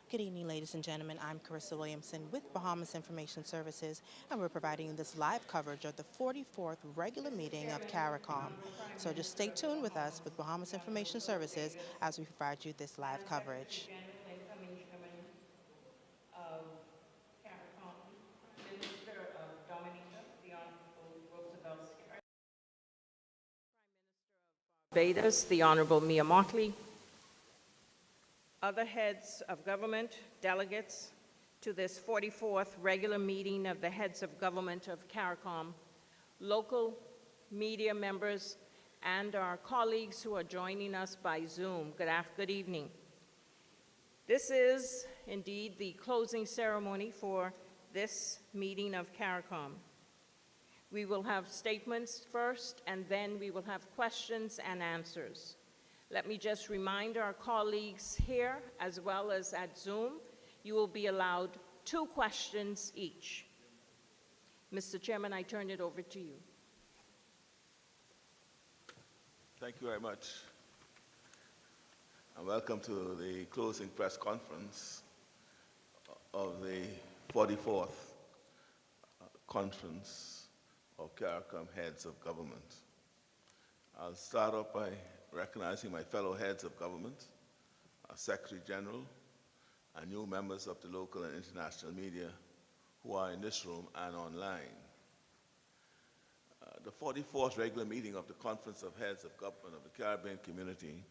Good evening, ladies and gentlemen. I'm Carissa Williamson with Bahamas Information Services, and we're providing you this live coverage of the 44th regular meeting of CARICOM. So just stay tuned with us with Bahamas Information Services as we provide you this live coverage. General Incoming of CARICOM, Minister of Dominica, the Honorable Roosevelt Barbados, the Honorable Mia Mottley, other heads of government, delegates to this 44th regular meeting of the heads of government of CARICOM, local media members, and our colleagues who are joining us by Zoom. Good evening. This is indeed the closing ceremony for this meeting of CARICOM. We will have statements first, and then we will have questions and answers. Let me just remind our colleagues here, as well as at Zoom, you will be allowed 2 questions each. Mr. Chairman, I turn it over to you. Thank you very much. And welcome to the closing press conference of the 44th conference of CARICOM heads of government. I'll start off by recognizing my fellow heads of government, our Secretary General, and new members of the local and international media who are in this room and online. The 44th regular meeting of the Conference of Heads of Government of the Caribbean Community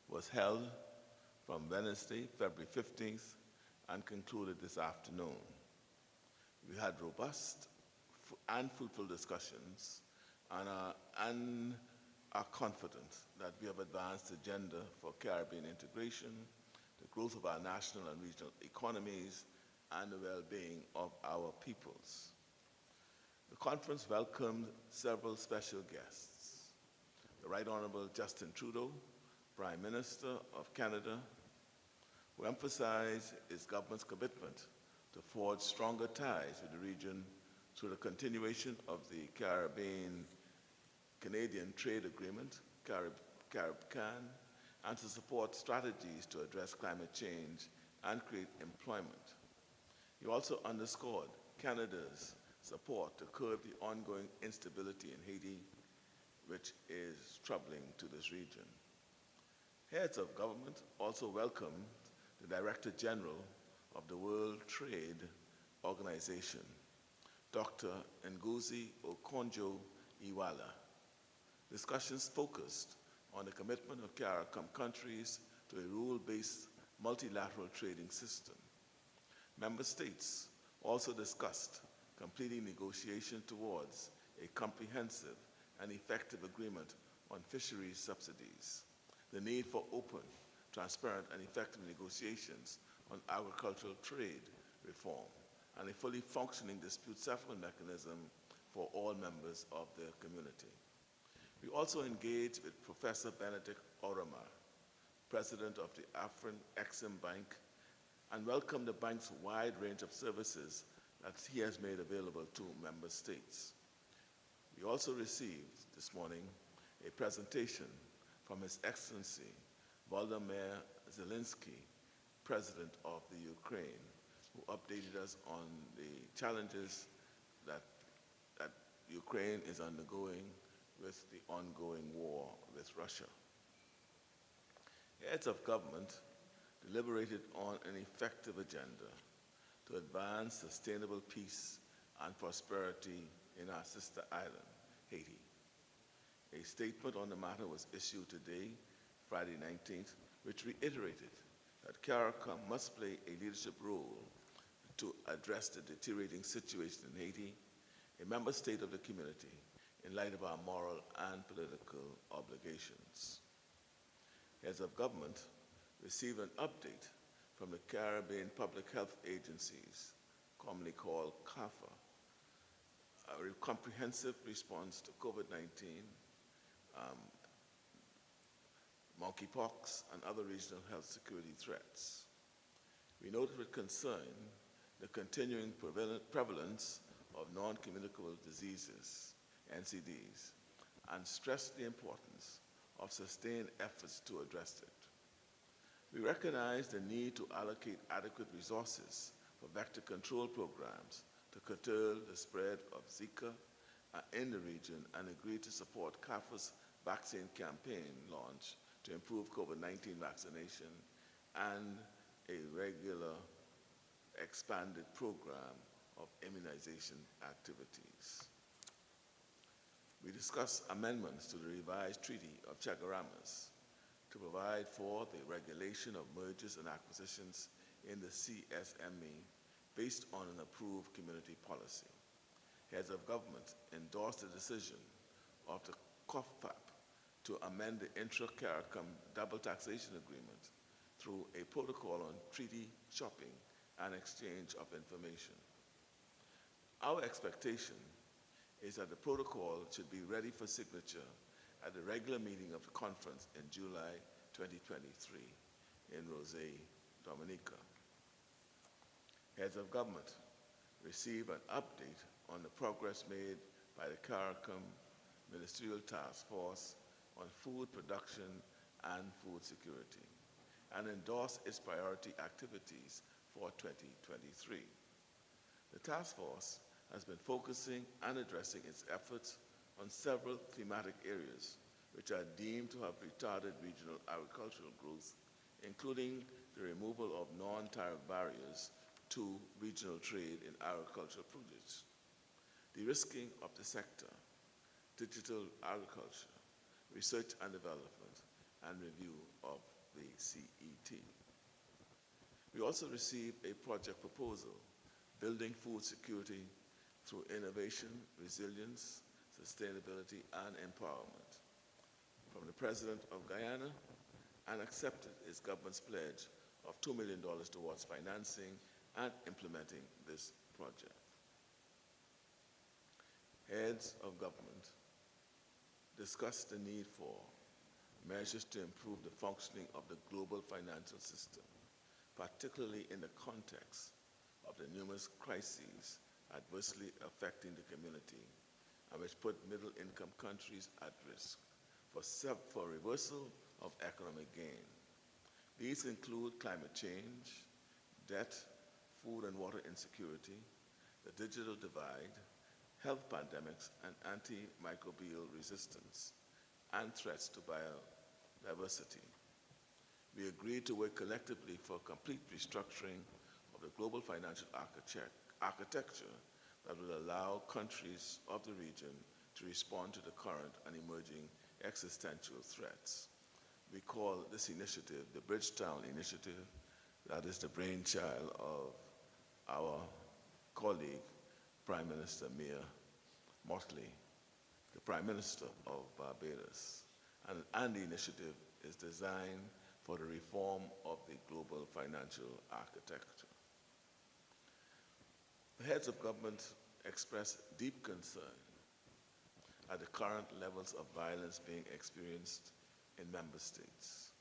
was held from Wednesday, February 15th, and concluded this afternoon. We had robust and fruitful discussions and are confident that we have advanced the agenda for Caribbean integration, the growth of our national and regional economies, and the well-being of our peoples. The conference welcomed several special guests. The Right Honorable Justin Trudeau, Prime Minister of Canada, who emphasized his government's commitment to forge stronger ties with the region through the continuation of the Caribbean-Canadian Trade Agreement, CARICOM, and to support strategies to address climate change and create employment. He also underscored Canada's support to curb the ongoing instability in Haiti, which is troubling to this region. Heads of government also welcomed the Director General of the World Trade Organization, Dr. Ngozi Okonjo-Iweala. Discussions focused on the commitment of CARICOM countries to a rule-based multilateral trading system. Member states also discussed completing negotiations towards a comprehensive and effective agreement on fisheries subsidies, the need for open, transparent, and effective negotiations on agricultural trade reform, and a fully functioning dispute settlement mechanism for all members of the community. We also engaged with Professor Benedict Oramah, President of the Afrin-Exim Bank, and welcomed the bank's wide range of services that he has made available to member states. We also received this morning a presentation from His Excellency Volodymyr Zelensky, President of the Ukraine, who updated us on the challenges that Ukraine is undergoing with the ongoing war with Russia. Heads of government deliberated on an effective agenda to advance sustainable peace and prosperity in our sister island, Haiti. A statement on the matter was issued today, Friday 19th, which reiterated that CARICOM must play a leadership role to address the deteriorating situation in Haiti, a member state of the community, in light of our moral and political obligations. Heads of government received an update from the Caribbean Public Health Agencies, commonly called CARICOM, a comprehensive response to COVID-19, monkeypox, and other regional health security threats. We noted with concern the continuing prevalence of non-communicable diseases, NCDs, and stressed the importance of sustained efforts to address it. We recognize the need to allocate adequate resources for vector control programs to curtail the spread of Zika in the region and agree to support CAFA's vaccine campaign launch to improve COVID-19 vaccination and a regular expanded program of immunization activities. We discussed amendments to the revised Treaty of Chagaramas to provide for the regulation of mergers and acquisitions in the CSME based on an approved community policy. Heads of government endorsed the decision of the COFAP to amend the intra-CARICOM double taxation agreement through a protocol on treaty shopping and exchange of information. Our expectation is that the protocol should be ready for signature at the regular meeting of the conference in July 2023 in Rosé, Dominica. Heads of government receive an update on the progress made by the CARICOM Ministerial Task Force on Food Production and Food Security and endorse its priority activities for 2023. The task force has been focusing and addressing its efforts on several thematic areas which are deemed to have retarded regional agricultural growth, including the removal of non-tariff barriers to regional trade in agricultural produce, de-risking of the sector, digital agriculture, research and development, and review of the CET. We also received a project proposal, Building Food Security through Innovation, Resilience, Sustainability, and Empowerment, from the President of Guyana, and accepted its government's pledge of $2 million towards financing and implementing this project. Heads of government discussed the need for measures to improve the functioning of the global financial system, particularly in the context of the numerous crises adversely affecting the community and which put middle-income countries at risk for reversal of economic gain. These include climate change, debt, food and water insecurity, the digital divide, health pandemics, and antimicrobial resistance, and threats to biodiversity. We agreed to work collectively for complete restructuring of the global financial architecture that will allow countries of the region to respond to the current and emerging existential threats. We call this initiative the Bridgetown Initiative. That is the brainchild of our colleague, Prime Minister Mia Motley, the Prime Minister of Barbados. And the initiative is designed for the reform of the global financial architecture. The heads of government expressed deep concern at the current levels of violence being experienced in member states.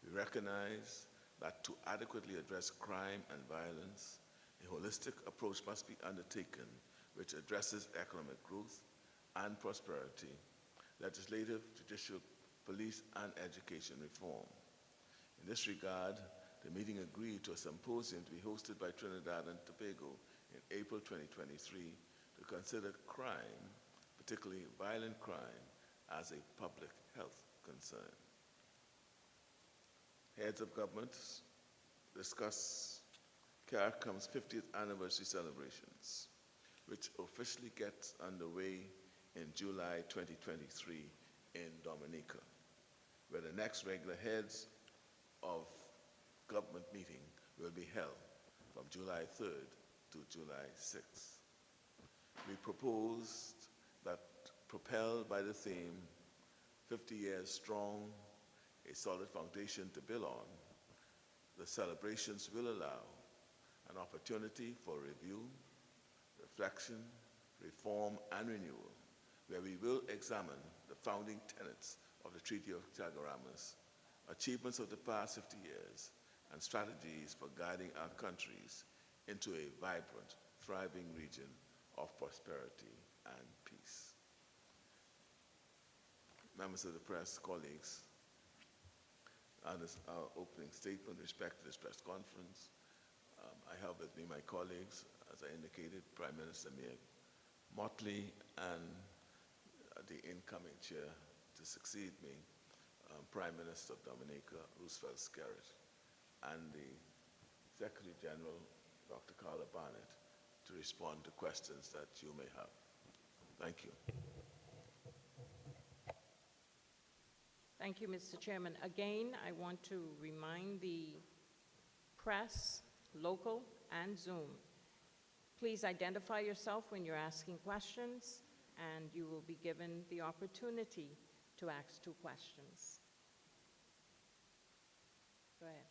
We recognize that to adequately address crime and violence, a holistic approach must be undertaken which addresses economic growth and prosperity, legislative, judicial, police, and education reform. In this regard, the meeting agreed to a symposium to be hosted by Trinidad and Tobago in April 2023 to consider crime, particularly violent crime, as a public health concern. Heads of government discuss CARICOM's 50th anniversary celebrations, which officially gets underway in July 2023 in Dominica, where the next regular heads of government meeting will be held from July 3rd to July 6th. We proposed that, propelled by the theme, 50 years strong, a solid foundation to build on, the celebrations will allow an opportunity for review, reflection, reform, and renewal, where we will examine the founding tenets of the Treaty of Chagaramas, achievements of the past 50 years, and strategies for guiding our countries into a vibrant, thriving region of prosperity and peace. Members of the press, colleagues, and his opening statement with respect to this press conference. I have with me my colleagues, as I indicated, Prime Minister Mayor Motley and the incoming chair to succeed me, Prime Minister of Dominica, Roosevelt Skerrit, and the Secretary General, Dr. Carla Barnett, to respond to questions that you may have. Thank you. Thank you, Mr. Chairman. Again, I want to remind the press, local and Zoom, please identify yourself when you're asking questions, and you will be given the opportunity to ask 2 questions. Go ahead.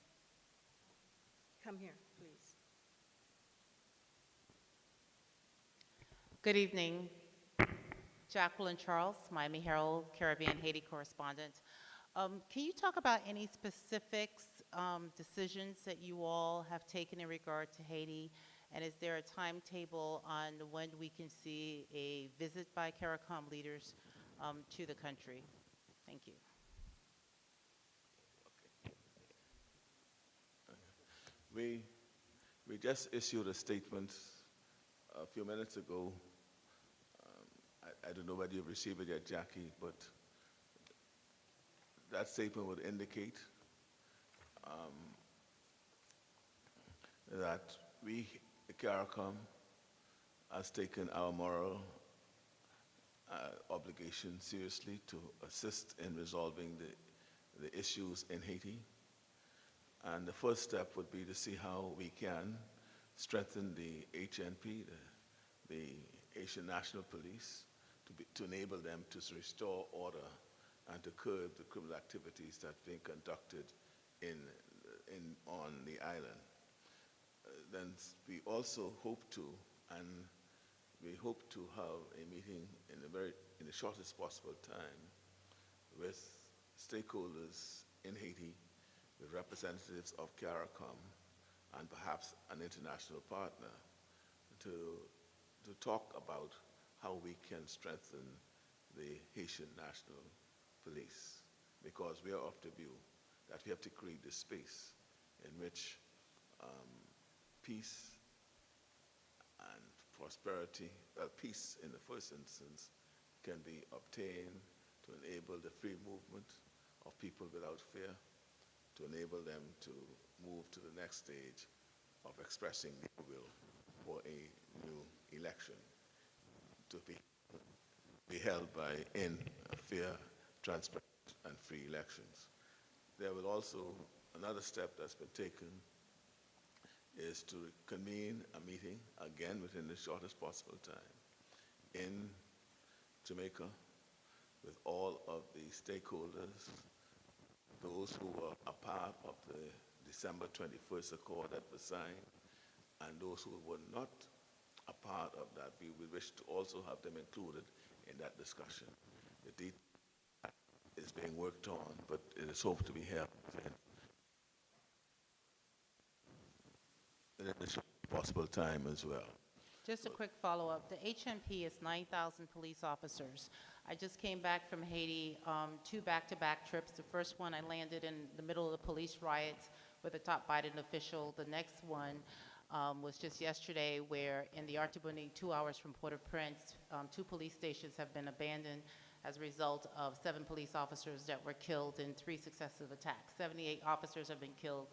Come here, please. Good evening. Jacqueline Charles, Miami Herald, Caribbean Haiti correspondent. Can you talk about any specifics, decisions that you all have taken in regard to Haiti? And is there a timetable on when we can see a visit by CARICOM leaders to the country? Thank you. We just issued a statement a few minutes ago. I don't know whether you've received it yet, Jackie, but that statement would indicate that we, the CARICOM, has taken our moral obligation seriously to assist in resolving the issues in Haiti. And the first step would be to see how we can strengthen the HNP, the Haitian National Police, to enable them to restore order and to curb the criminal activities that are being conducted on the island. Then we also hope to, and we hope to have a meeting in the shortest possible time with stakeholders in Haiti, with representatives of CARICOM and perhaps an international partner to talk about how we can strengthen the Haitian National Police, because we are of the view that we have to create this space in which peace and prosperity, peace in the first instance, can be obtained to enable the free movement of people without fear, to enable them to move to the next stage of expressing their will for a new election to be held in fair, transparent, and free elections. There will also, another step that's been taken is to convene a meeting, again within the shortest possible time, in Jamaica with all of the stakeholders, those who were a part of the December 21st Accord that was signed, and those who were not a part of that. We wish to also have them included in that discussion. The detail is being worked on, but it is hoped to be held in a possible time as well. Just a quick follow-up. The HNP is 9,000 police officers. I just came back from Haiti, 2 back-to-back trips. The first one, I landed in the middle of the police riots with a top Biden official. The next one was just yesterday, where in the Artibonite, 2 hours from Port-au-Prince, 2 police stations have been abandoned as a result of 7 police officers that were killed in 3 successive attacks. 78 officers have been killed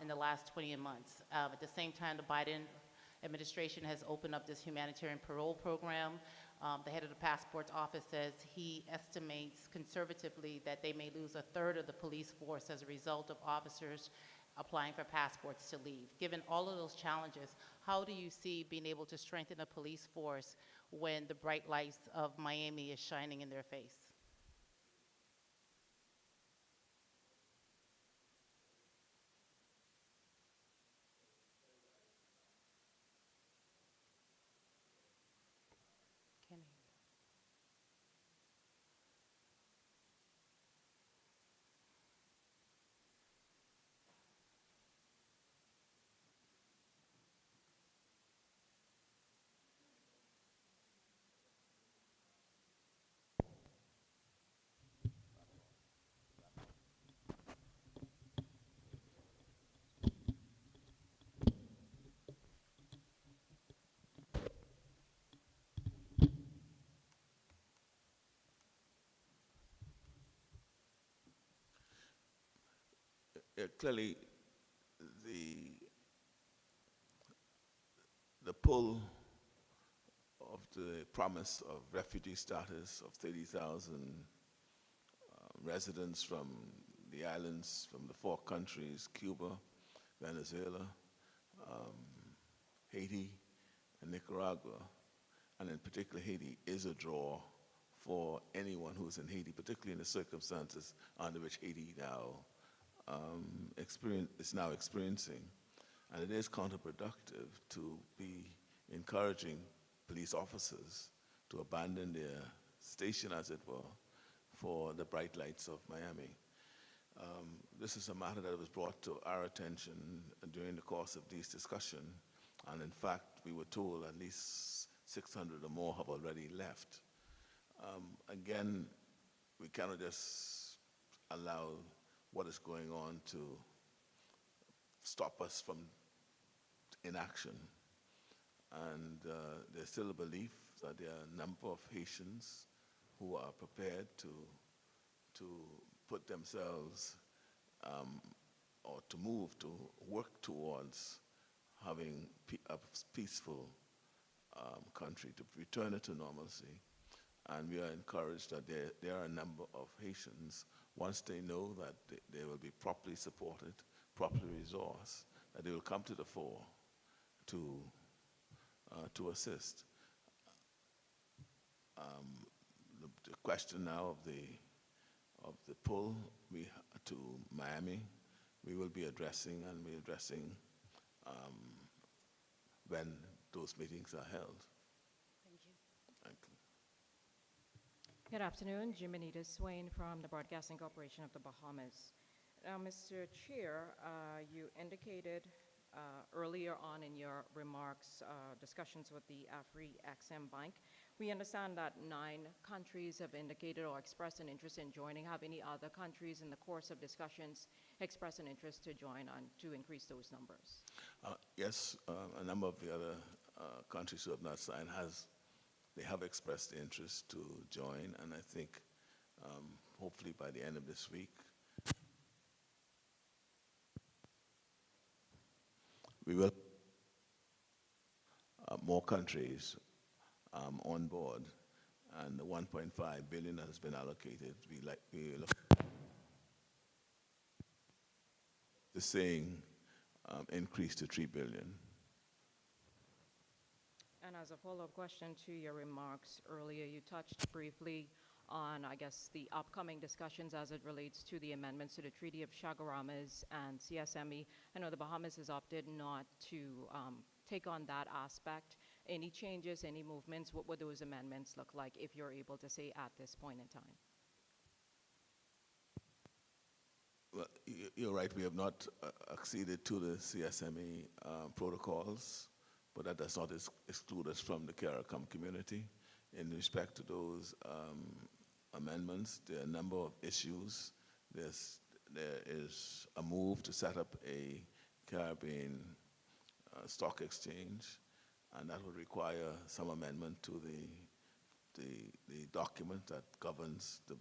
in the last 20 months. At the same time, the Biden administration has opened up this humanitarian parole program. The head of the passports office says he estimates conservatively that they may lose 1/3 of the police force as a result of officers applying for passports to leave. Given all of those challenges, how do you see being able to strengthen a police force when the bright lights of Miami is shining in their face? Can I- clearly, the, the pull of the promise of refugee status of 30,000 residents from the islands, from the four countries, Cuba, Venezuela, Haiti, and Nicaragua, and in particular Haiti, is a draw for anyone who's in Haiti, particularly in the circumstances under which Haiti now is now experiencing. And it is counterproductive to be encouraging police officers to abandon their station, as it were, for the bright lights of Miami. This is a matter that was brought to our attention during the course of these discussions, and in fact, we were told at least 600 or more have already left. Again, we cannot just allow what is going on to stop us from inaction. And there's still a belief that there are a number of Haitians who are prepared to put themselves or to move, to work towards having a peaceful country, to return it to normalcy. And we are encouraged that there are a number of Haitians, once they know that they will be properly supported, properly resourced, that they will come to the fore to assist. The question now of the pull to Miami, we will be addressing, and we're addressing when those meetings are held. Thank you. Thank you. Good afternoon, Jimenita Swain from the Broadcasting Corporation of the Bahamas. Now, Mr. Chair, you indicated earlier on in your remarks, discussions with the Afri-Exim Bank. We understand that 9 countries have indicated or expressed an interest in joining. Have any other countries in the course of discussions expressed an interest to join and to increase those numbers? Yes, a number of the other countries who have not signed they have expressed interest to join, and I think hopefully by the end of this week, we will more countries on board, and the 1.5 billion that has been allocated, we look the saying increase to 3 billion. And as a follow-up question to your remarks earlier, you touched briefly on, I guess, the upcoming discussions as it relates to the amendments to the Treaty of Chaguaramas and CSME. I know the Bahamas has opted not to take on that aspect. Any changes, any movements, what would those amendments look like, if you're able to say at this point in time? Well, you're right, we have not acceded to the CSME protocols, but that does not exclude us from the CARICOM community. In respect to those amendments, there are a number of issues. There is a move to set up a Caribbean stock exchange, and that would require some amendment to the document that governs the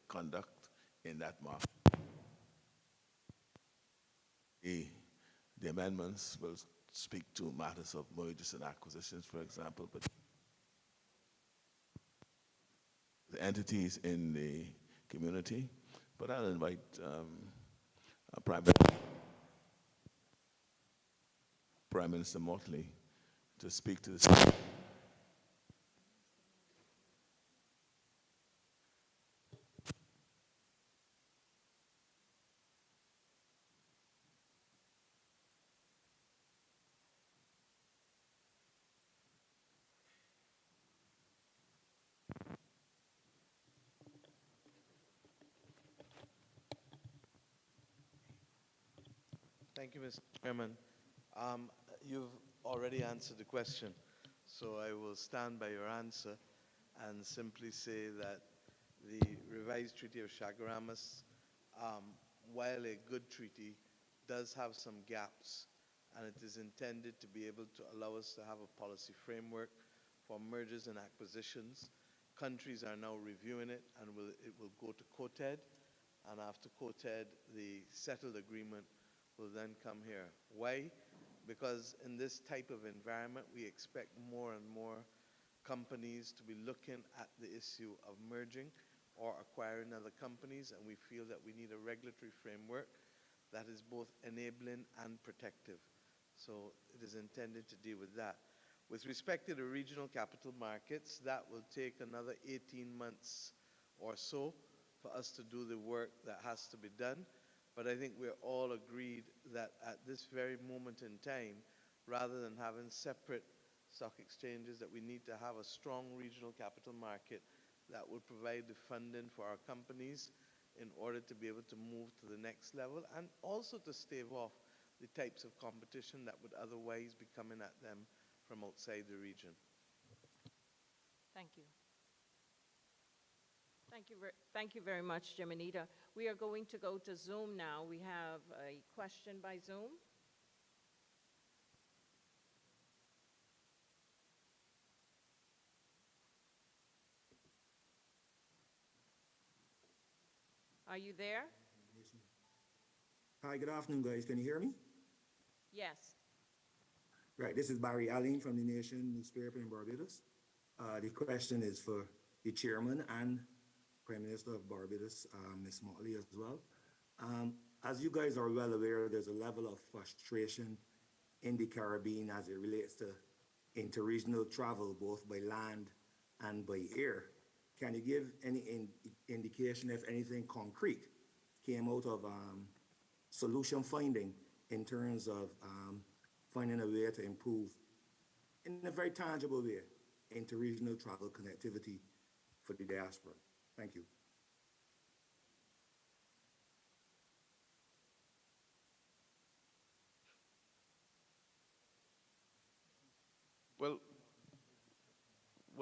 conduct in that market. The amendments will speak to matters of mergers and acquisitions, for example, but the entities in the community. But I'll invite Prime Minister Motley to speak to this. Thank you, Mr. Chairman. You've already answered the question, so I will stand by your answer and simply say that the revised Treaty of Chaguaramas, while a good treaty, does have some gaps, and it is intended to be able to allow us to have a policy framework for mergers and acquisitions. Countries are now reviewing it, and it will go to COTED, and after quoted, the settled agreement will then come here. Why? Because in this type of environment, we expect more and more companies to be looking at the issue of merging or acquiring other companies, and we feel that we need a regulatory framework that is both enabling and protective. So it is intended to deal with that. With respect to the regional capital markets, that will take another 18 months or so for us to do the work that has to be done. But I think we're all agreed that at this very moment in time, rather than having separate stock exchanges, that we need to have a strong regional capital market that will provide the funding for our companies in order to be able to move to the next level, and also to stave off the types of competition that would otherwise be coming at them from outside the region. Thank you. Thank you very much, Jim Anita. We are going to go to Zoom now. We have a question by Zoom. Are you there? Hi, good afternoon, guys. Can you hear me? Yes. Right, this is Barry Allen from the Nation newspaper in Barbados. The question is for the chairman and Prime Minister of Barbados, Ms. Motley, as well. As you guys are well aware, there's a level of frustration in the Caribbean as it relates to interregional travel, both by land and by air. Can you give any indication if anything concrete came out of solution finding in terms of finding a way to improve, in a very tangible way, interregional travel connectivity for the diaspora? Thank you. Well,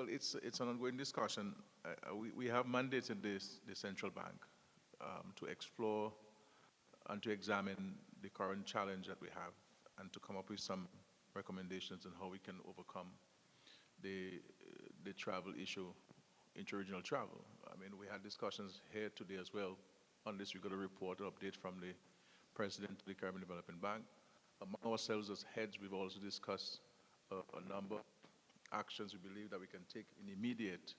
it's an ongoing discussion. We have mandated the central bank to explore and to examine the current challenge that we have and to come up with some recommendations on how we can overcome the travel issue, interregional travel. I mean, we had discussions here today as well on this. We got a report, an update from the president of the Caribbean Development Bank. Among ourselves as heads, we've also discussed a number of actions we believe that we can take in immediate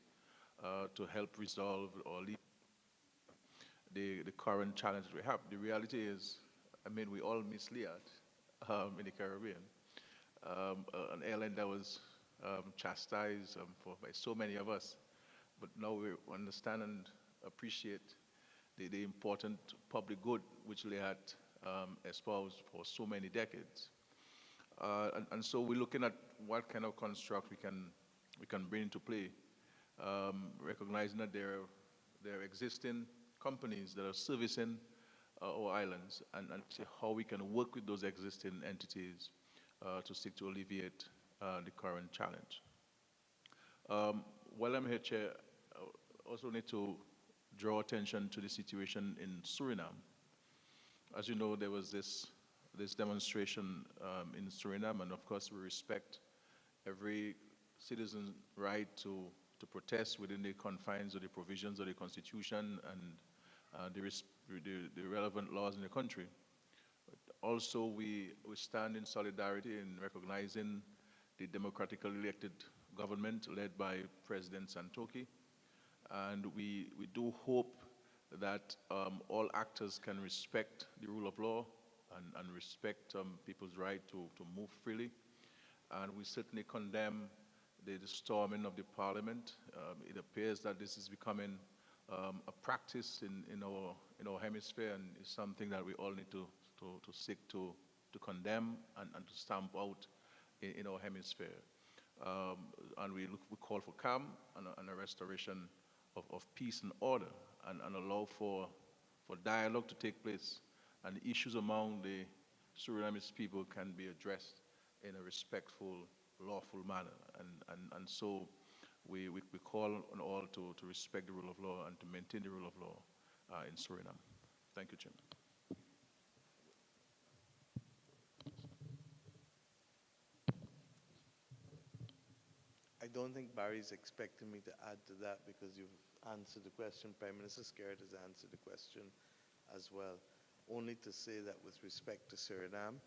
to help resolve or lead the current challenges we have. The reality is, I mean, we all miss Liat in the Caribbean, an airline that was chastised by so many of us. But now we understand and appreciate the important public good which Liat espoused for so many decades. And so we're looking at what kind of construct we can bring into play, recognizing that there are existing companies that are servicing our islands, and see how we can work with those existing entities to seek to alleviate the current challenge. While I'm here, Chair, I also need to draw attention to the situation in Suriname. As you know, there was this demonstration in Suriname, and of course we respect every citizen's right to protest within the confines of the provisions of the Constitution and the relevant laws in the country. But also, we stand in solidarity in recognizing the democratically elected government led by President Santoki, and we do hope that all actors can respect the rule of law and respect people's right to move freely. And we certainly condemn the storming of the parliament. It appears that this is becoming a practice in our hemisphere, and it's something that we all need to seek to condemn and to stamp out in our hemisphere. And we call for calm and a restoration of peace and order, and allow for dialogue to take place, and issues among the Surinamese people can be addressed in a respectful, lawful manner. And so we call on all to respect the rule of law and to maintain the rule of law in Suriname. Thank you, Chairman. I don't think Barry's expecting me to add to that because you've answered the question. Prime Minister Skerritt has answered the question. as well. Only to say that with respect to Suriname,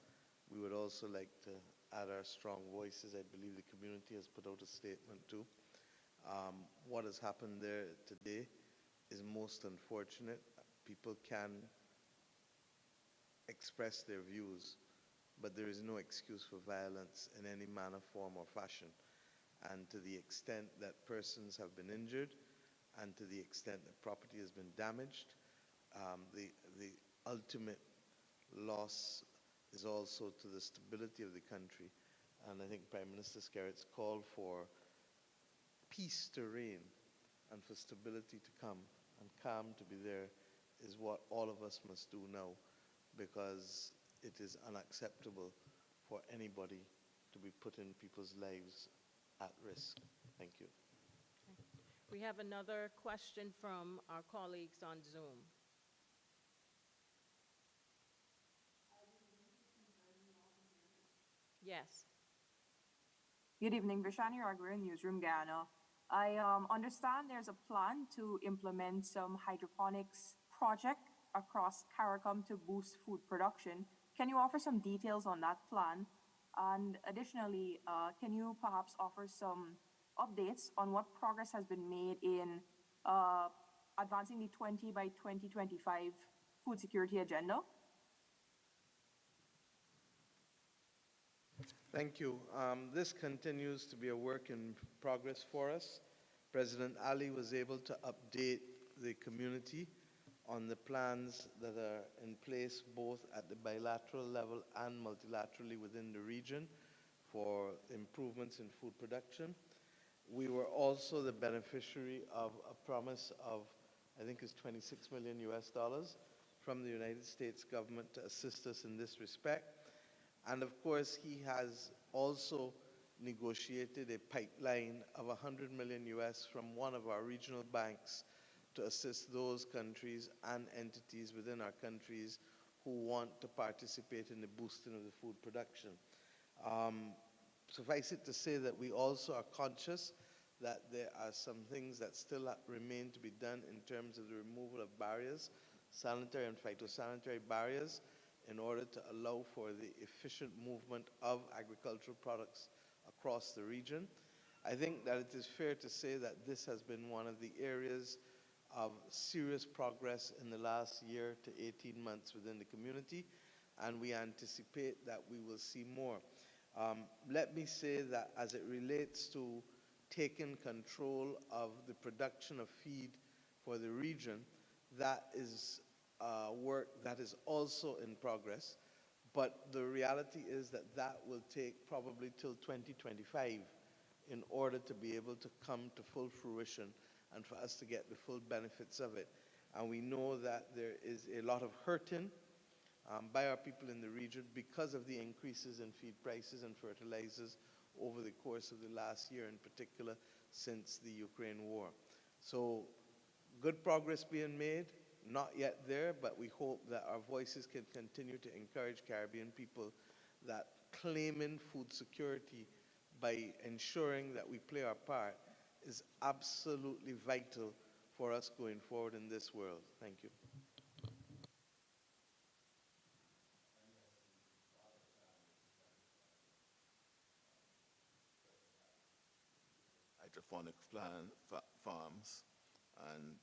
we would also like to add our strong voices. I believe the community has put out a statement too. What has happened there today is most unfortunate. People can express their views, but there is no excuse for violence in any manner, form, or fashion. And to the extent that persons have been injured, and to the extent that property has been damaged, the ultimate loss is also to the stability of the country. And I think Prime Minister Skerritt's call for peace to reign and for stability to come and calm to be there is what all of us must do now, because it is unacceptable for anybody to be putting people's lives at risk. Thank you. We have another question from our colleagues on Zoom. Yes. Good evening, Vishani Raghuram, Newsroom Guyana. I understand there's a plan to implement some hydroponics project across CARICOM to boost food production. Can you offer some details on that plan? And additionally, can you perhaps offer some updates on what progress has been made in advancing the 20 by 2025 food security agenda? Thank you. This continues to be a work in progress for us. President Ali was able to update the community on the plans that are in place both at the bilateral level and multilaterally within the region for improvements in food production. We were also the beneficiary of a promise of, I think it's 26 million US dollars from the United States government to assist us in this respect. And of course, he has also negotiated a pipeline of 100 million US from one of our regional banks to assist those countries and entities within our countries who want to participate in the boosting of the food production. Suffice it to say that we also are conscious that there are some things that still remain to be done in terms of the removal of barriers, sanitary and phytosanitary barriers, in order to allow for the efficient movement of agricultural products across the region. I think that it is fair to say that this has been one of the areas of serious progress in the last year to 18 months within the community, and we anticipate that we will see more. Let me say that as it relates to taking control of the production of feed for the region, that is work that is also in progress, but the reality is that that will take probably till 2025 in order to be able to come to full fruition and for us to get the full benefits of it. And we know that there is a lot of hurting by our people in the region because of the increases in feed prices and fertilizers over the course of the last year, in particular since the Ukraine war. So good progress being made, not yet there, but we hope that our voices can continue to encourage Caribbean people that claiming food security by ensuring that we play our part is absolutely vital for us going forward in this world. Thank you. Hydroponic farms, and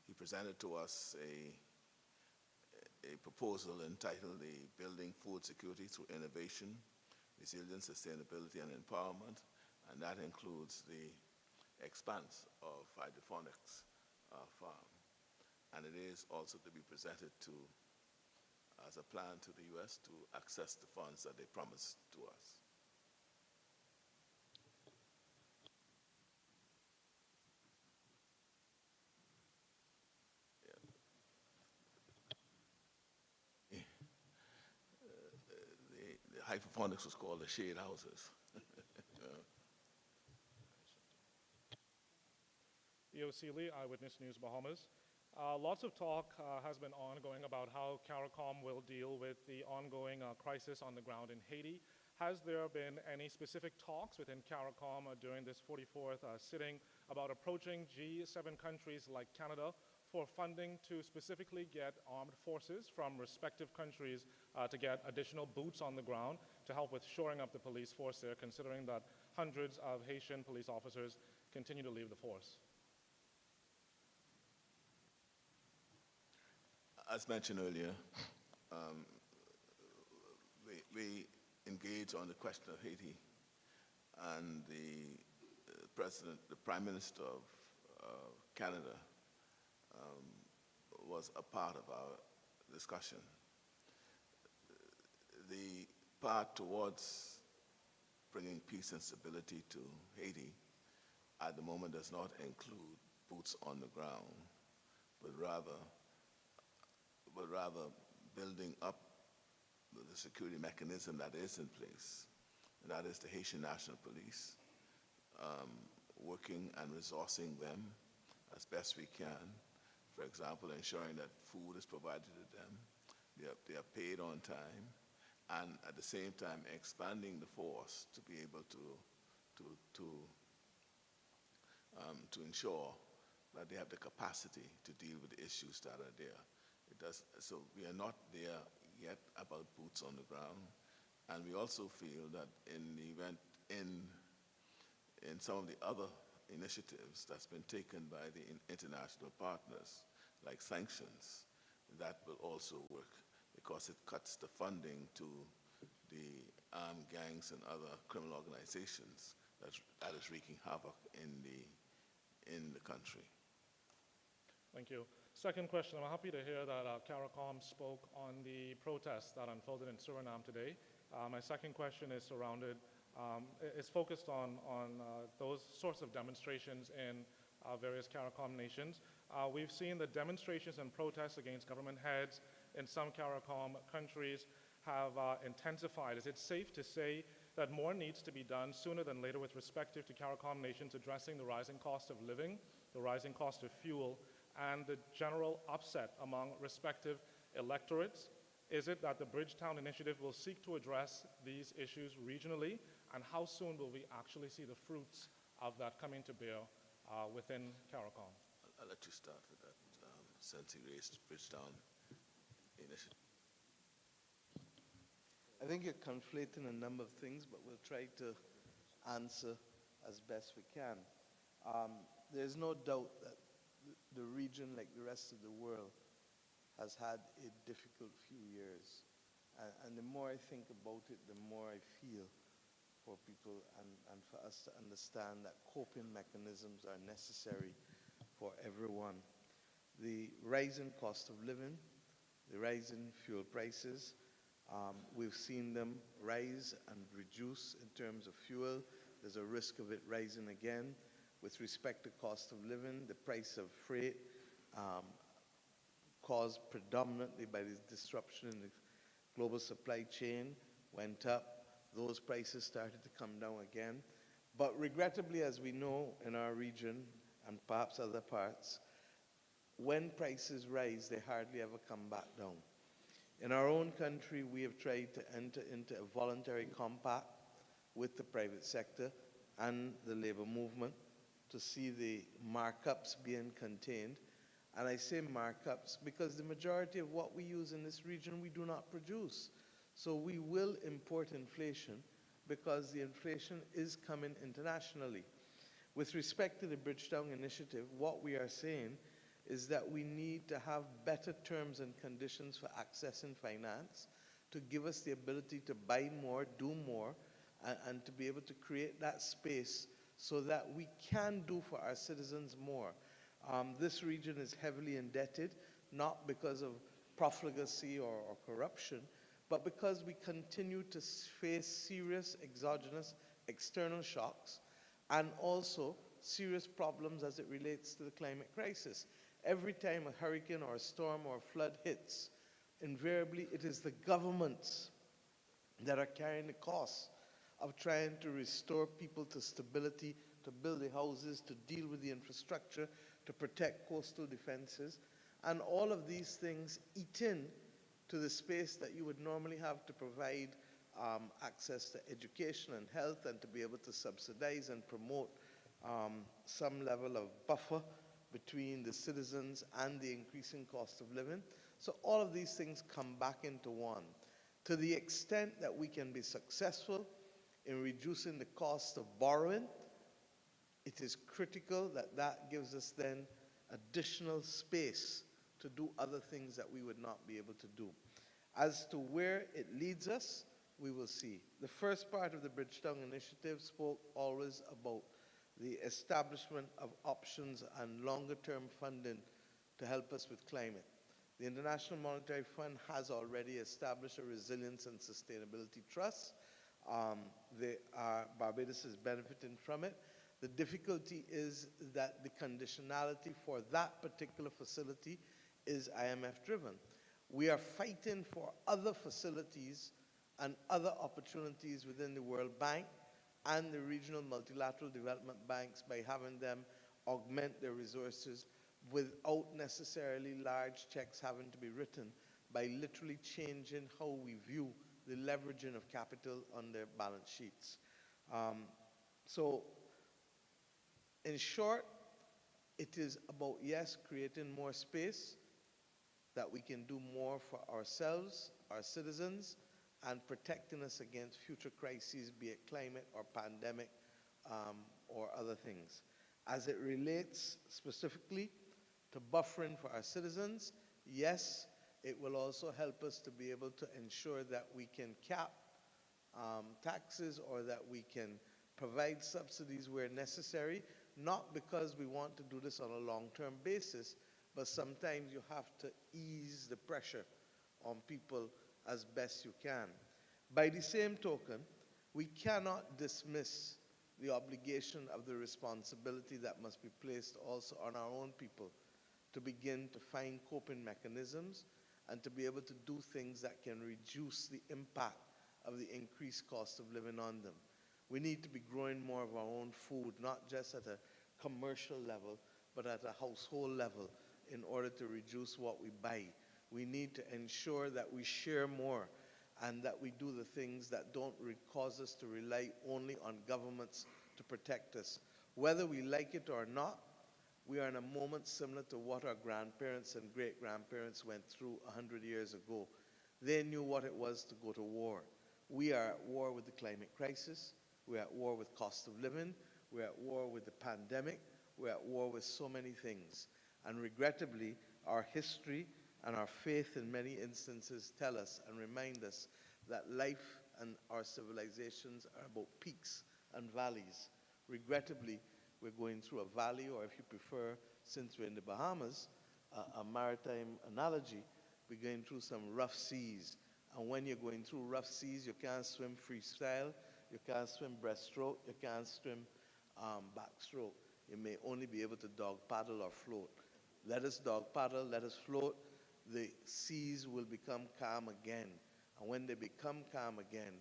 he presented to us a proposal entitled the Building Food Security Through Innovation, Resilience, Sustainability, and Empowerment, and that includes the expanse of hydroponics farm. And it is also to be presented as a plan to the U.S. to access the funds that they promised to us. The hydroponics was called the shade houses. EOC Lee, Eyewitness News, Bahamas. Lots of talk has been ongoing about how CARICOM will deal with the ongoing crisis on the ground in Haiti. Has there been any specific talks within CARICOM during this 44th sitting about approaching G7 countries like Canada for funding to specifically get armed forces from respective countries to get additional boots on the ground to help with shoring up the police force there, considering that hundreds of Haitian police officers continue to leave the force. As mentioned earlier, we engage on the question of Haiti, and the Prime Minister of Canada was a part of our discussion. The path towards bringing peace and stability to Haiti at the moment does not include boots on the ground, but rather building up the security mechanism that is in place, and that is the Haitian National Police, working and resourcing them as best we can. For example, ensuring that food is provided to them, they are paid on time, and at the same time expanding the force to be able to ensure that they have the capacity to deal with the issues that are there. So we are not there yet about boots on the ground, and we also feel that in the event in some of the other initiatives that's been taken by the international partners, like sanctions, that will also work because it cuts the funding to the armed gangs and other criminal organizations that is wreaking havoc in the country. Thank you. Second question, I'm happy to hear that CARICOM spoke on the protests that unfolded in Suriname today. My second question is focused on those sorts of demonstrations in various CARICOM nations. We've seen that demonstrations and protests against government heads in some CARICOM countries have intensified. Is it safe to say that more needs to be done sooner than later with respect to CARICOM nations addressing the rising cost of living, the rising cost of fuel, and the general upset among respective electorates? Is it that the Bridgetown Initiative will seek to address these issues regionally, and how soon will we actually see the fruits of that coming to bear within CARICOM? I'll let you start with that, since you raised Bridgetown Initiative. I think you're conflating a number of things, but we'll try to answer as best we can. There's no doubt that the region, like the rest of the world, has had a difficult few years. And the more I think about it, the more I feel for people and for us to understand that coping mechanisms are necessary for everyone. The rising cost of living, the rising fuel prices, we've seen them rise and reduce in terms of fuel. There's a risk of it rising again. With respect to cost of living, the price of freight, caused predominantly by the disruption in the global supply chain, went up. Those prices started to come down again. But regrettably, as we know in our region and perhaps other parts, when prices rise, they hardly ever come back down. In our own country, we have tried to enter into a voluntary compact with the private sector and the labor movement to see the markups being contained. And I say markups because the majority of what we use in this region we do not produce. So we will import inflation because the inflation is coming internationally. With respect to the Bridgetown Initiative, what we are saying is that we need to have better terms and conditions for accessing finance to give us the ability to buy more, do more, and to be able to create that space so that we can do for our citizens more. This region is heavily indebted, not because of profligacy or corruption, but because we continue to face serious exogenous external shocks and also serious problems as it relates to the climate crisis. Every time a hurricane or a storm or a flood hits, invariably it is the governments that are carrying the costs of trying to restore people to stability, to build the houses, to deal with the infrastructure, to protect coastal defenses. And all of these things eat in to the space that you would normally have to provide access to education and health and to be able to subsidize and promote some level of buffer between the citizens and the increasing cost of living. So all of these things come back into one. To the extent that we can be successful in reducing the cost of borrowing, it is critical that that gives us then additional space to do other things that we would not be able to do. As to where it leads us, we will see. The first part of the Bridgetown Initiative spoke always about the establishment of options and longer-term funding to help us with climate. The International Monetary Fund has already established a Resilience and Sustainability Trust. Barbados is benefiting from it. The difficulty is that the conditionality for that particular facility is IMF driven. We are fighting for other facilities and other opportunities within the World Bank and the regional multilateral development banks by having them augment their resources without necessarily large checks having to be written, by literally changing how we view the leveraging of capital on their balance sheets. So in short, it is about, yes, creating more space that we can do more for ourselves, our citizens, and protecting us against future crises, be it climate or pandemic or other things. As it relates specifically to buffering for our citizens, yes, it will also help us to be able to ensure that we can cap taxes or that we can provide subsidies where necessary, not because we want to do this on a long-term basis, but sometimes you have to ease the pressure on people as best you can. By the same token, we cannot dismiss the obligation of the responsibility that must be placed also on our own people to begin to find coping mechanisms and to be able to do things that can reduce the impact of the increased cost of living on them. We need to be growing more of our own food, not just at a commercial level, but at a household level in order to reduce what we buy. We need to ensure that we share more and that we do the things that don't cause us to rely only on governments to protect us. Whether we like it or not, we are in a moment similar to what our grandparents and great-grandparents went through 100 years ago. They knew what it was to go to war. We are at war with the climate crisis. We're at war with cost of living. We're at war with the pandemic. We're at war with so many things. And regrettably, our history and our faith in many instances tell us and remind us that life and our civilizations are about peaks and valleys. Regrettably, we're going through a valley, or if you prefer, since we're in the Bahamas, a maritime analogy, we're going through some rough seas. And when you're going through rough seas, you can't swim freestyle, you can't swim breaststroke, you can't swim backstroke. You may only be able to dog paddle or float. Let us dog paddle, let us float, the seas will become calm again. And when they become calm again,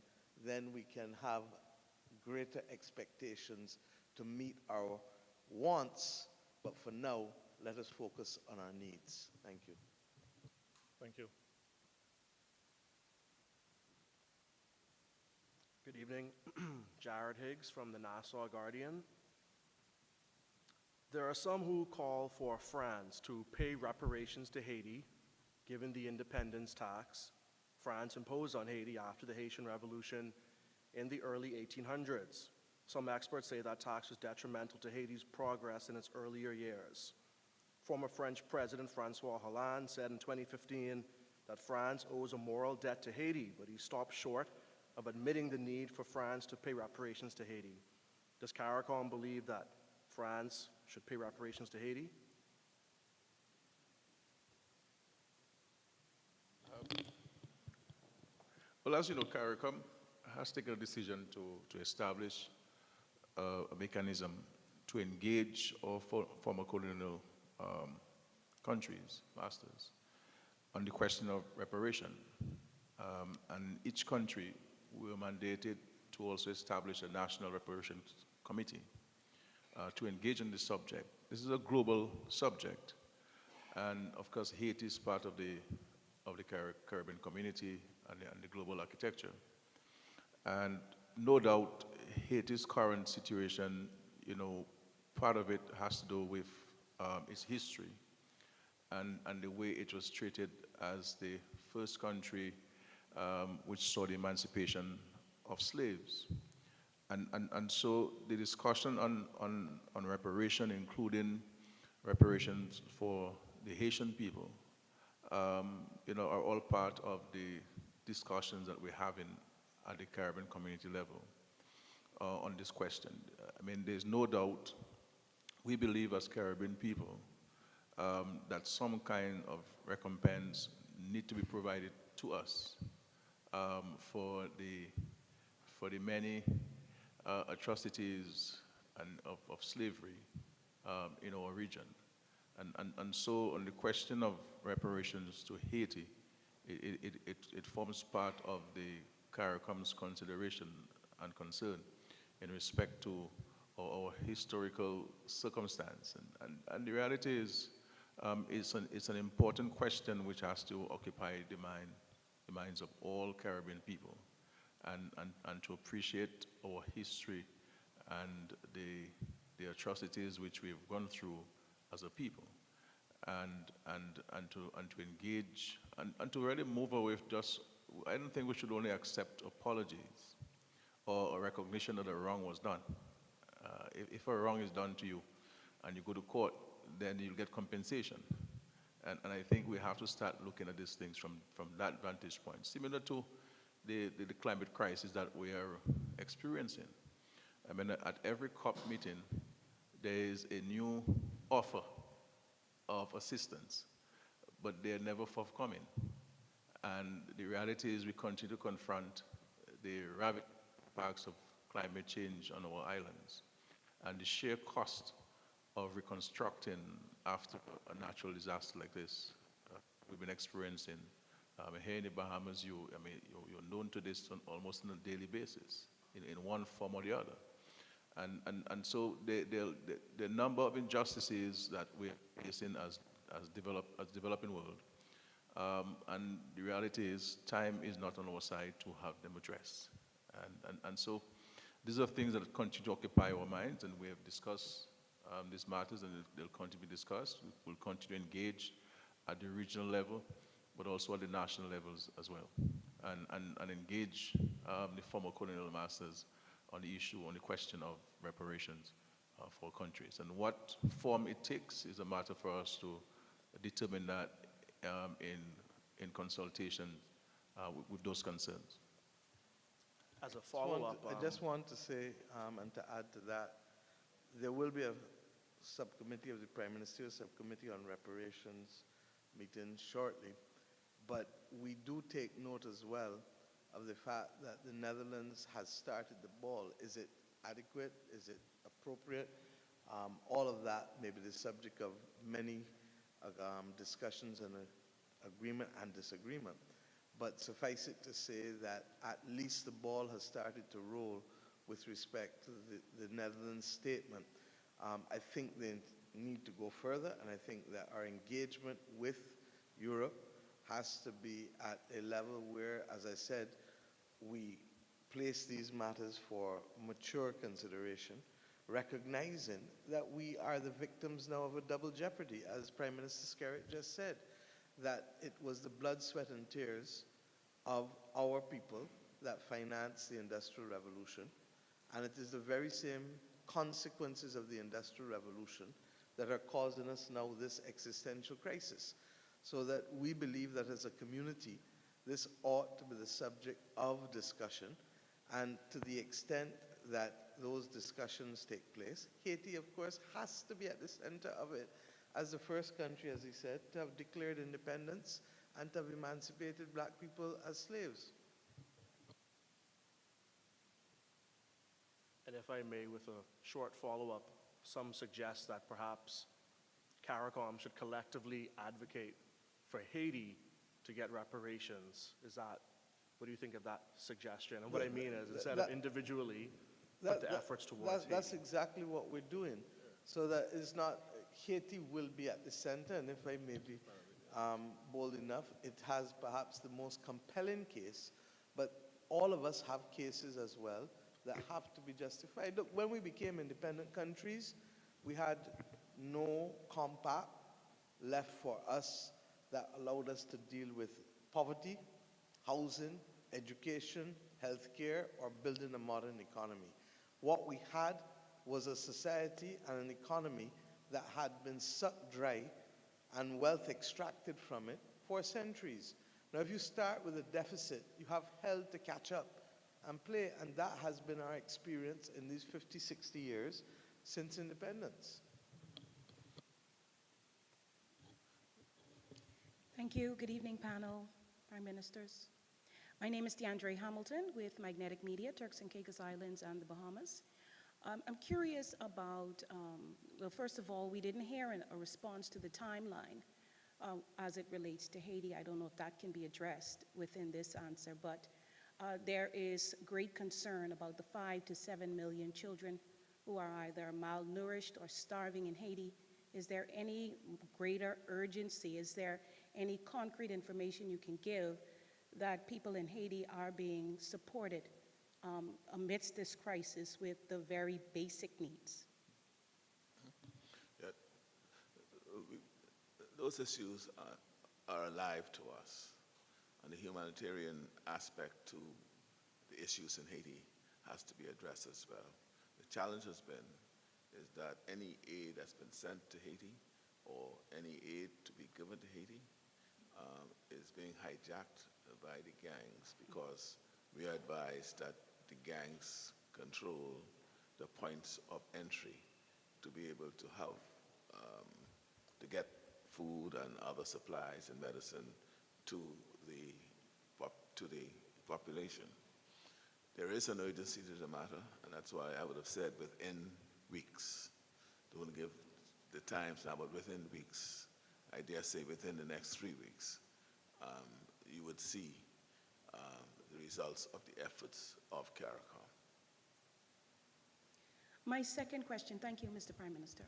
then we can have greater expectations to meet our wants. But for now, let us focus on our needs. Thank you. Thank you. Good evening. Jared Higgs from the Nassau Guardian. There are some who call for France to pay reparations to Haiti, given the independence tax France imposed on Haiti after the Haitian Revolution in the early 1800s. Some experts say that tax was detrimental to Haiti's progress in its earlier years. Former French President Francois Hollande said in 2015 that France owes a moral debt to Haiti, but he stopped short of admitting the need for France to pay reparations to Haiti. Does CARICOM believe that France should pay reparations to Haiti? Well, as you know, CARICOM has taken a decision to establish a mechanism to engage all former colonial countries, masters, on the question of reparation. And each country will mandated to also establish a national reparations committee to engage on this subject. This is a global subject. And of course, Haiti is part of the Caribbean community and the global architecture. And no doubt, Haiti's current situation, part of it has to do with its history and the way it was treated as the first country which saw the emancipation of slaves. And so the discussion on reparation, including reparations for the Haitian people, are all part of the discussions that we're having at the Caribbean community level on this question. I mean, there's no doubt we believe as Caribbean people that some kind of recompense need to be provided to us for the many atrocities of slavery in our region. And so on the question of reparations to Haiti, it forms part of the CARICOM's consideration and concern in respect to our historical circumstance. And the reality is, it's an important question which has to occupy the minds of all Caribbean people, and to appreciate our history and the atrocities which we've gone through as a people, and to engage and to really move away with just. I don't think we should only accept apologies or a recognition that a wrong was done. If a wrong is done to you and you go to court, then you'll get compensation. And I think we have to start looking at these things from that vantage point, similar to the climate crisis that we are experiencing. I mean, at every COP meeting, there is a new offer of assistance, but they're never forthcoming. And the reality is we continue to confront the ravaging impacts of climate change on our islands and the sheer cost of reconstructing after a natural disaster like this we've been experiencing. Here in the Bahamas, you're known to this almost on a daily basis in one form or the other. And so the number of injustices that we're facing as developing world, and the reality is time is not on our side to have them addressed. And so these are things that continue to occupy our minds, and we have discussed these matters, and they'll continue to be discussed. We'll continue to engage at the regional level, but also at the national levels as well, and engage the former colonial masters on the issue, on the question of reparations for countries. And what form it takes is a matter for us to determine that in consultation with those concerns. As a follow-up, I just want to say, and to add to that, there will be a subcommittee of the Prime Minister's Subcommittee on Reparations meeting shortly, but we do take note as well of the fact that the Netherlands has started the ball. Is it adequate? Is it appropriate? All of that may be the subject of many discussions and agreement and disagreement. But suffice it to say that at least the ball has started to roll with respect to the Netherlands statement. I think they need to go further, and I think that our engagement with Europe has to be at a level where, as I said, we place these matters for mature consideration, recognizing that we are the victims now of a double jeopardy, as Prime Minister Skerritt just said, that it was the blood, sweat, and tears of our people that financed the Industrial Revolution, and it is the very same consequences of the Industrial Revolution that are causing us now this existential crisis. So that we believe that as a community, this ought to be the subject of discussion, and to the extent that those discussions take place, Haiti, of course, has to be at the center of it as the first country, as he said, to have declared independence and to have emancipated black people as slaves. and if I may, with a short follow-up, some suggest that perhaps CARICOM should collectively advocate for Haiti to get reparations. What do you think of that suggestion? And what I mean is, instead of individually, put the efforts towards Haiti. That's exactly what we're doing. So that it's not, Haiti will be at the center, and if I may be bold enough, it has perhaps the most compelling case, but all of us have cases as well that have to be justified. Look, when we became independent countries, We had no compact left for us that allowed us to deal with poverty, housing, education, healthcare, or building a modern economy. What we had was a society and an economy that had been sucked dry and wealth extracted from it for centuries. Now, if you start with a deficit, you have hell to catch up and play, and that has been our experience in these 50, 60 years since independence. Thank you. Good evening, panel, Prime Ministers. My name is DeAndre Hamilton with Magnetic Media, Turks and Caicos Islands and the Bahamas. I'm curious about, well, first of all, we didn't hear a response to the timeline as it relates to Haiti. I don't know if that can be addressed within this answer, but there is great concern about the 5 to 7 million children who are either malnourished or starving in Haiti. Is there any greater urgency? Is there any concrete information you can give that people in Haiti are being supported amidst this crisis with the very basic needs? Yeah, those issues are alive to us, and the humanitarian aspect to the issues in Haiti has to be addressed as well. The challenge has been is that any aid that's been sent to Haiti or any aid to be given to Haiti is being hijacked by the gangs, because we are advised that the gangs control the points of entry to be able to have, to get food and other supplies and medicine to the population. There is an urgency to the matter, and that's why I would have said within weeks. Don't give the times now, but within weeks, I dare say within the next 3 weeks, you would see the results of the efforts of CARICOM. My second question, thank you, Mr. Prime Minister.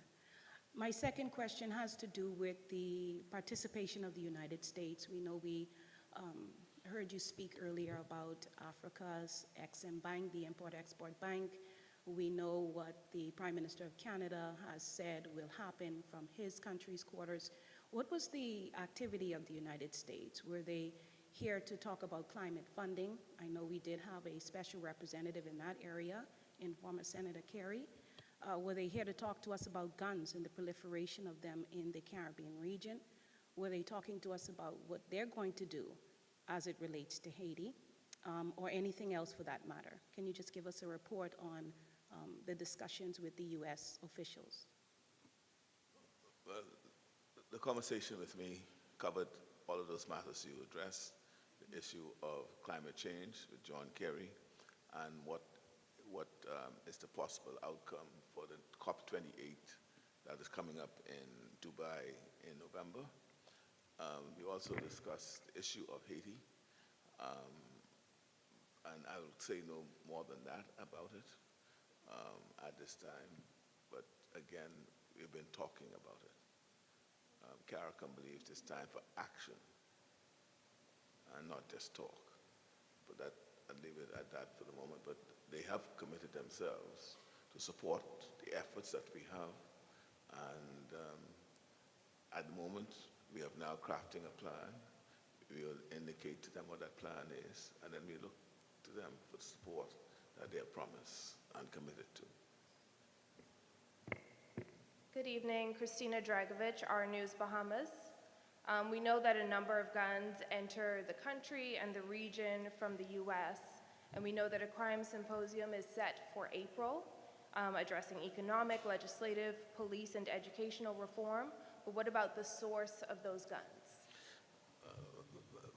My second question has to do with the participation of the United States. We know we heard you speak earlier about Africa's Exim Bank, the Import-Export Bank. We know what the Prime Minister of Canada has said will happen from his country's quarters. What was the activity of the United States? Were they here to talk about climate funding? I know we did have a special representative in that area, in former Senator Kerry. Were they here to talk to us about guns and the proliferation of them in the Caribbean region? Were they talking to us about what they're going to do as it relates to Haiti, or anything else for that matter? Can you just give us a report on the discussions with the U.S. officials? Well, the conversation with me covered all of those matters you addressed, the issue of climate change with John Kerry, and what is the possible outcome for the COP28 that is coming up in Dubai in November. We also discussed the issue of Haiti, and I will say no more than that about it at this time, but again, we've been talking about it. CARICOM believes it's time for action and not just talk, but that, I'll leave it at that for the moment, but they have committed themselves to support the efforts that we have, and at the moment, we are now crafting a plan. We will indicate to them what that plan is, and then we look to them for the support that they have promised and committed to. Good evening, Christina Dragovich, Our News Bahamas. We know that a number of guns enter the country and the region from the U.S., and we know that a crime symposium is set for April, addressing economic, legislative, police, and educational reform. But what about the source of those guns?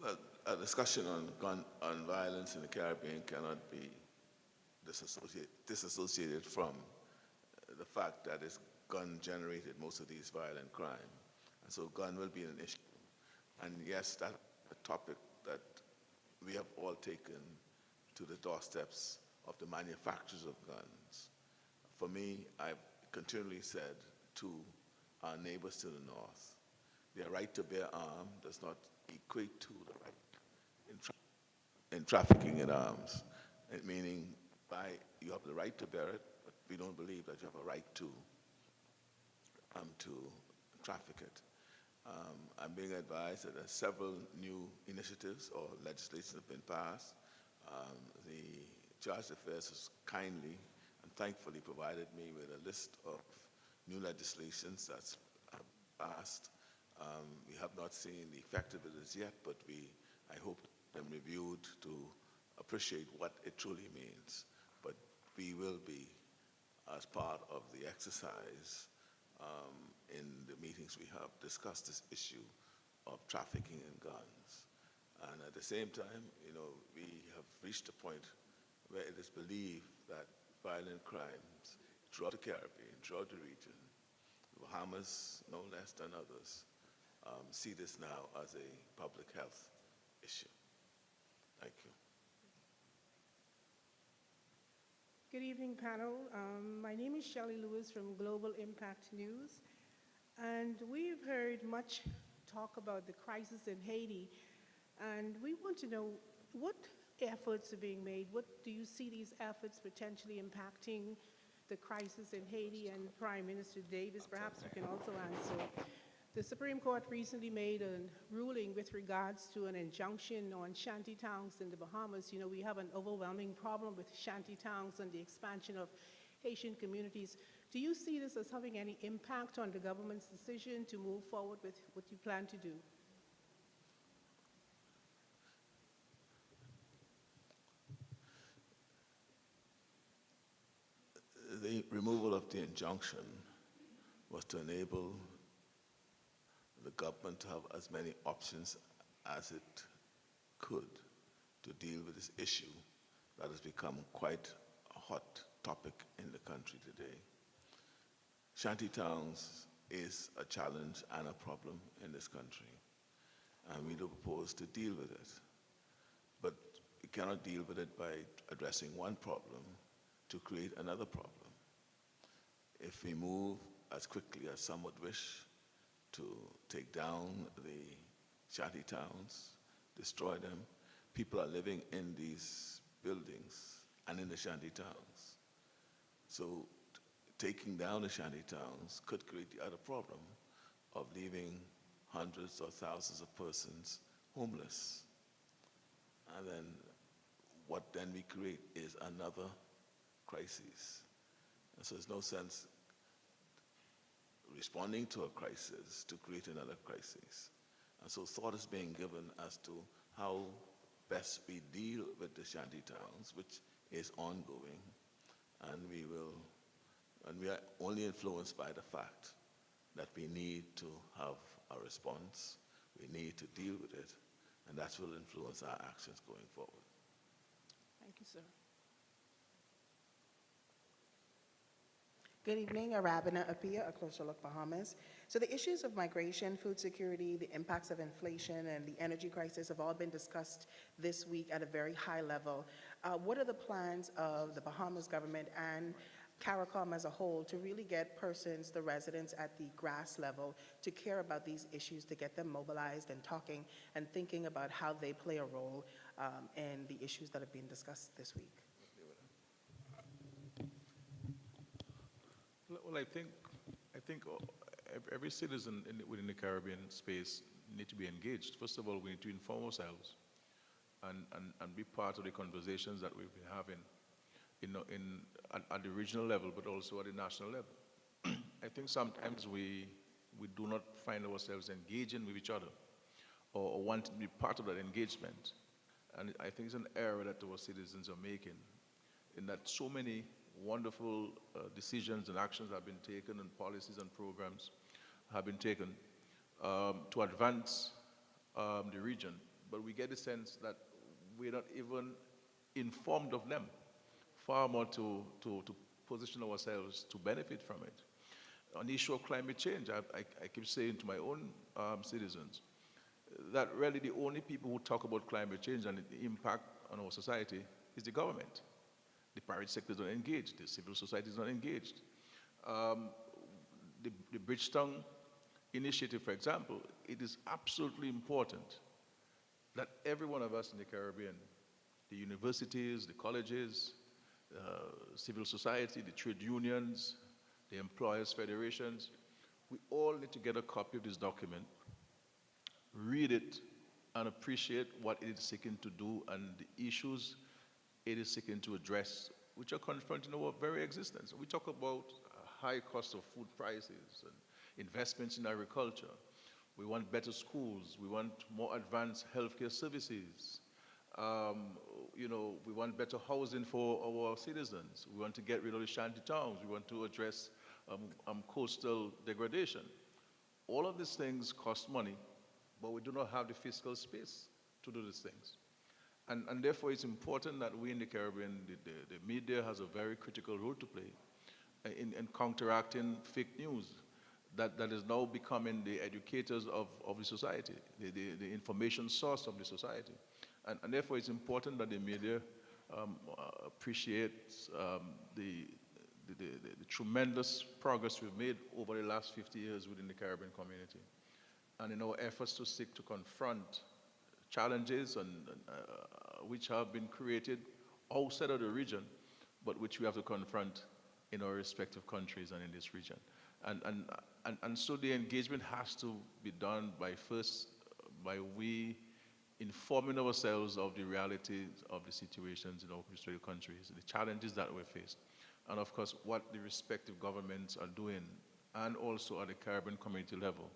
Well, a discussion on violence in the Caribbean cannot be disassociated from the fact that it's gun-generated most of these violent crime. And so gun will be an issue. And yes, that's a topic that we have all taken to the doorsteps of the manufacturers of guns. For me, I've continually said to our neighbors to the north, their right to bear arms does not equate to the right in trafficking in arms, meaning you have the right to bear it, but we don't believe that you have a right to to traffic it. I'm being advised that several new initiatives or legislation have been passed. The Charge Affairs has kindly and thankfully provided me with a list of new legislations that's passed. We have not seen the effect of it as yet, but I hope them reviewed to appreciate what it truly means. But we will be, as part of the exercise, in the meetings we have, discussed this issue of trafficking in guns. And at the same time, we have reached a point where it is believed that violent crimes throughout the Caribbean, throughout the region, the Bahamas no less than others, see this now as a public health issue. Thank you. Good evening, panel. My name is Shelley Lewis from Global Impact News, and we've heard much talk about the crisis in Haiti, and we want to know what efforts are being made. What do you see these efforts potentially impacting the crisis in Haiti? And Prime Minister Davis, perhaps you can also answer. The Supreme Court recently made a ruling with regards to an injunction on shanty towns in the Bahamas. We have an overwhelming problem with shanty towns and the expansion of Haitian communities. Do you see this as having any impact on the government's decision to move forward with what you plan to do? The removal of the injunction was to enable the government to have as many options as it could to deal with this issue that has become quite a hot topic in the country today. Shanty towns is a challenge and a problem in this country, and we do propose to deal with it. But we cannot deal with it by addressing one problem to create another problem. If we move as quickly as some would wish to take down the shanty towns, destroy them, people are living in these buildings and in the shanty towns. So taking down the shanty towns could create the other problem of leaving hundreds or thousands of persons homeless. And then what then we create is another crisis. And so there's no sense responding to a crisis to create another crisis. And so thought is being given as to how best we deal with the shanty towns, which is ongoing. And we are only influenced by the fact that we need to have a response, we need to deal with it, and that will influence our actions going forward. Thank you, sir. Good evening, Arabina Apia, A Closer Look, Bahamas. So the issues of migration, food security, the impacts of inflation, and the energy crisis have all been discussed this week at a very high level. What are the plans of the Bahamas government and CARICOM as a whole to really get persons, the residents at the grass level, to care about these issues, to get them mobilized and talking and thinking about how they play a role in the issues that have been discussed this week? Well, I think every citizen within the Caribbean space need to be engaged. First of all, we need to inform ourselves and be part of the conversations that we've been having at the regional level, but also at the national level. I think sometimes we do not find ourselves engaging with each other or want to be part of that engagement. And I think it's an error that our citizens are making, in that so many wonderful decisions and actions have been taken, and policies and programs have been taken to advance the region. But we get the sense that we're not even informed of them, far more to position ourselves to benefit from it. On the issue of climate change, I keep saying to my own citizens that really the only people who talk about climate change and the impact on our society is the government. The private sector is not engaged. The civil society is not engaged. The Bridgetown initiative, for example, it is absolutely important that every one of us in the Caribbean, the universities, the colleges, civil society, the trade unions, the employers' federations, we all need to get a copy of this document, read it, and appreciate what it is seeking to do and the issues it is seeking to address, which are confronting our very existence. We talk about high cost of food prices and investments in agriculture. We want better schools. We want more advanced healthcare services. We want better housing for our citizens. We want to get rid of the shanty towns. We want to address coastal degradation. All of these things cost money, but we do not have the fiscal space to do these things. And therefore, it's important that we in the Caribbean, the media has a very critical role to play in counteracting fake news that is now becoming the educators of the society, the information source of the society. And therefore, it's important that the media appreciates the tremendous progress we've made over the last 50 years within the Caribbean community. And in our efforts to seek to confront challenges which have been created outside of the region, but which we have to confront in our respective countries and in this region. And so the engagement has to be done by we informing ourselves of the realities of the situations in our respective countries, the challenges that we face, and of course what the respective governments are doing, and also at the Caribbean community level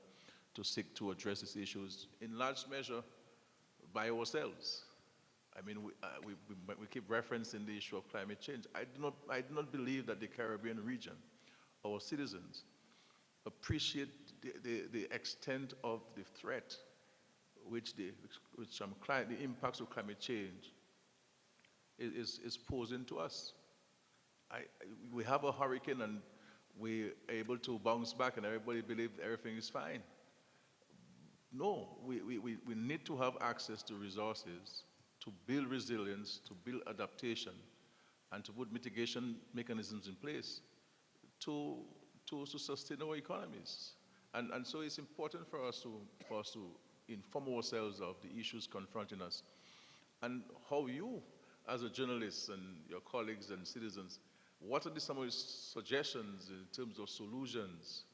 to seek to address these issues in large measure by ourselves. I mean, we keep referencing the issue of climate change. I do not believe that the Caribbean region, our citizens, appreciate the extent of the threat which the impacts of climate change is posing to us. We have a hurricane and we're able to bounce back and everybody believes everything is fine. No, we need to have access to resources to build resilience, to build adaptation, and to put mitigation mechanisms in place to sustain our economies. And so it's important for us to inform ourselves of the issues confronting us and how you, as a journalist and your colleagues and citizens, what are some of the suggestions in terms of solutions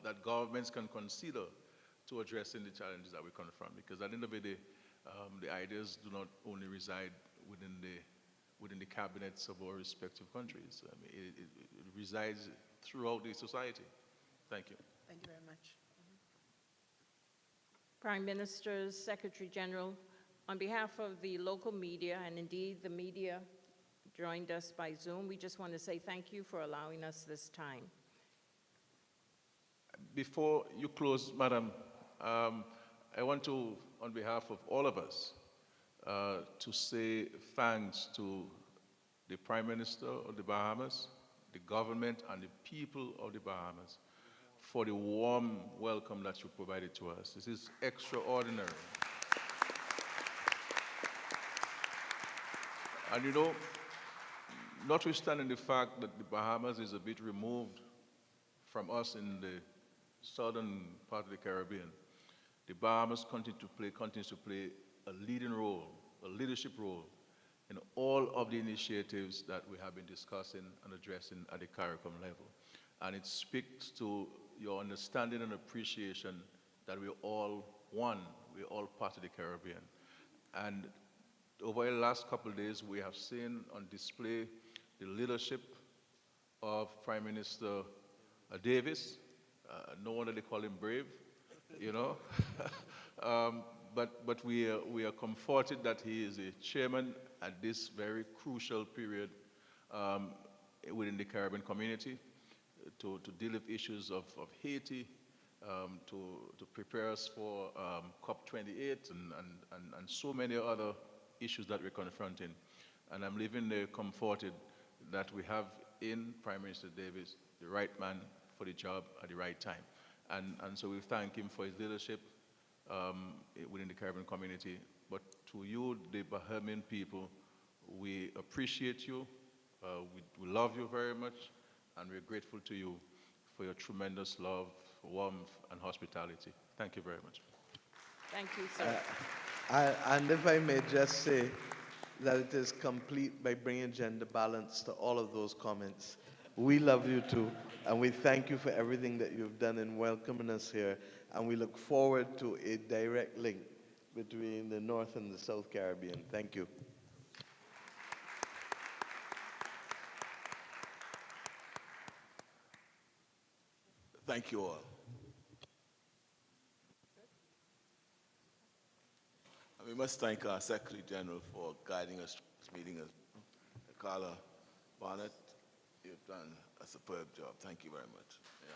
that governments can consider to addressing the challenges that we confront? Because at the end of the day, the ideas do not only reside within the cabinets of our respective countries. I mean, it resides throughout the society. Thank you. Thank you very much. Prime Minister's Secretary General, on behalf of the local media, and indeed the media joined us by Zoom, we just want to say thank you for allowing us this time. Before you close, Madam, I want to, on behalf of all of us, to say thanks to the Prime Minister of the Bahamas, the government, and the people of the Bahamas for the warm welcome that you provided to us. This is extraordinary. And you know, notwithstanding the fact that the Bahamas is a bit removed from us in the southern part of the Caribbean, the Bahamas continues to play a leading role, a leadership role in all of the initiatives that we have been discussing and addressing at the CARICOM level. And it speaks to your understanding and appreciation that we're all one, we're all part of the Caribbean. And over the last couple of days, we have seen on display the leadership of Prime Minister Davis. No wonder they call him brave, you know. But we are comforted that he is a chairman at this very crucial period within the Caribbean community to deal with issues of Haiti, to prepare us for COP28 and so many other issues that we're confronting. And I'm leaving there comforted that we have in Prime Minister Davis the right man for the job at the right time. And so we thank him for his leadership within the Caribbean community. But to you, the Bahamian people, we appreciate you, we love you very much, and we're grateful to you for your tremendous love, warmth, and hospitality. Thank you very much. Thank you, sir. And if I may just say that it is complete by bringing gender balance to all of those comments. We love you too, and we thank you for everything that you've done in welcoming us here, and we look forward to a direct link between the North and the South Caribbean. Thank you. Thank you all. And we must thank our Secretary General for guiding us through this meeting. Carla Barnett, you've done a superb job. Thank you very much. Yeah.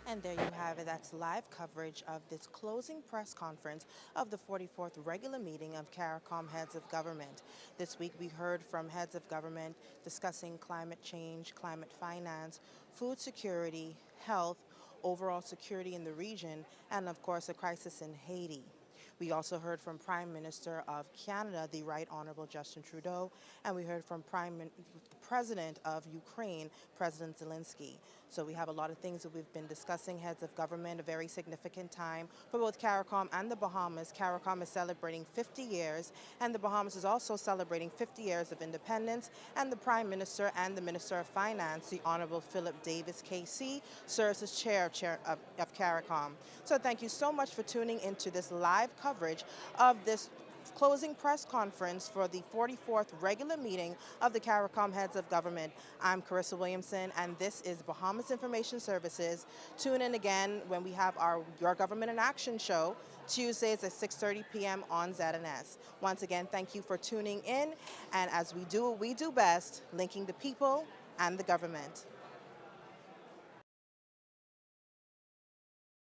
And there you have it. That's live coverage of this closing press conference of the 44th regular meeting of CARICOM heads of government. This week we heard from heads of government discussing climate change, climate finance, food security, health, overall security in the region, and of course a crisis in Haiti. We also heard from Prime Minister of Canada, the Right Honorable Justin Trudeau, and we heard from President of Ukraine, President Zelensky. So we have a lot of things that we've been discussing, heads of government, a very significant time for both CARICOM and the Bahamas. CARICOM is celebrating 50 years, and the Bahamas is also celebrating 50 years of independence, and the Prime Minister and the Minister of Finance, the Honorable Philip Davis, KC, serves as chair of CARICOM. So thank you so much for tuning into this live coverage of this closing press conference for the 44th regular meeting of the CARICOM heads of government. I'm Carissa Williamson, and this is Bahamas Information Services. Tune in again when we have our Your Government in Action show, Tuesdays at 6:30 p.m. on ZNS. Once again, thank you for tuning in, and as we do what we do best, linking the people and the government.